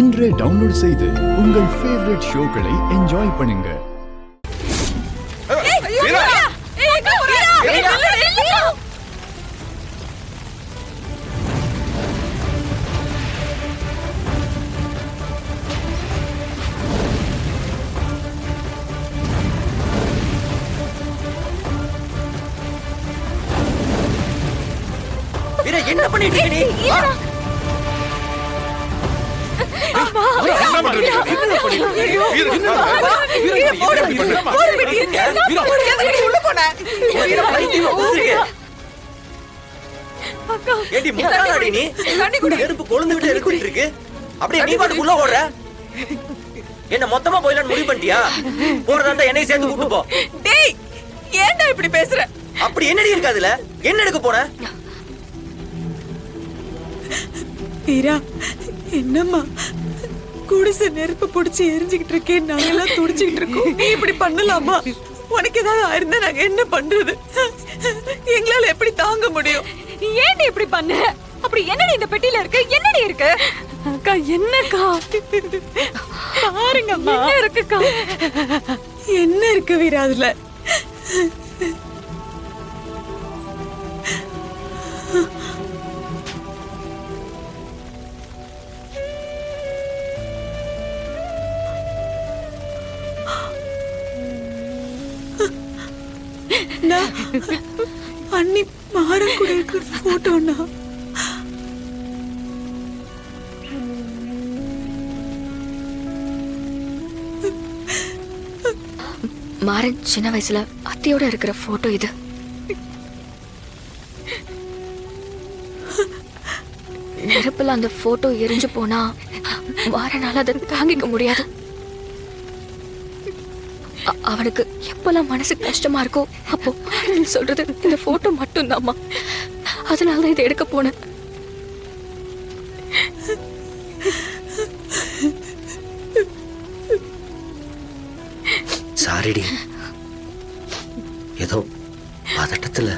இன்றே டவுன்லோட் செய்து உங்கள் ஃபேவரட் ஷோக்களை என்ஜாய் பண்ணுங்க. என்ன பண்ணிட்டு இருக்க நீ? என்ன மொத்தமா போயிடலாம் முடிவு பண்ணிட்டியா? போறதா என்னை சேர்த்து கூட்டு போ. ஏன்டா இப்படி பேசுற? அப்படி என்னடி இருக்கு அதுல? என்ன எடுக்க போற? வீரா, என்னம்மா குடிசை நெருப்பு பிடிச்சி எரிஞ்சுக்கிட்டு இருக்கேன், நாங்கெல்லாம் துடிச்சுக்கிட்டு இருக்கோம். நீ இப்படி பண்ணலாமா? உனக்கு ஏதாவது ஆயிருந்தா நாங்க என்ன பண்றது? எங்களால எப்படி தாங்க முடியும்? ஏன்டி இப்படி பண்ண? அப்படி என்னடி இந்த பெட்டியில இருக்கு? என்னடி இருக்கு? அக்கா, என்னக்கா பாருங்க, என்ன இருக்குக்கா? என்ன இருக்கு வீரா அதுல? அண்ணி மாறன் கூட இருக்கிற போட்டோனா? மாறன் சின்ன வயசுல அத்தையோட இருக்கிற போட்டோ இது. நெருப்புல அந்த போட்டோ எரிஞ்சு போனா மாறனால அதை தாங்கிக்க முடியாது. அவனுக்கு எப்பெல்லாம் மனசு கஷ்டமா இருக்கோ அப்போ சொல்றது இந்த போட்டோ மட்டும் தான்மா. அதனாலதான் இதை எடுக்க போனேன். சாரிடி, ஏதோ பதட்டத்துல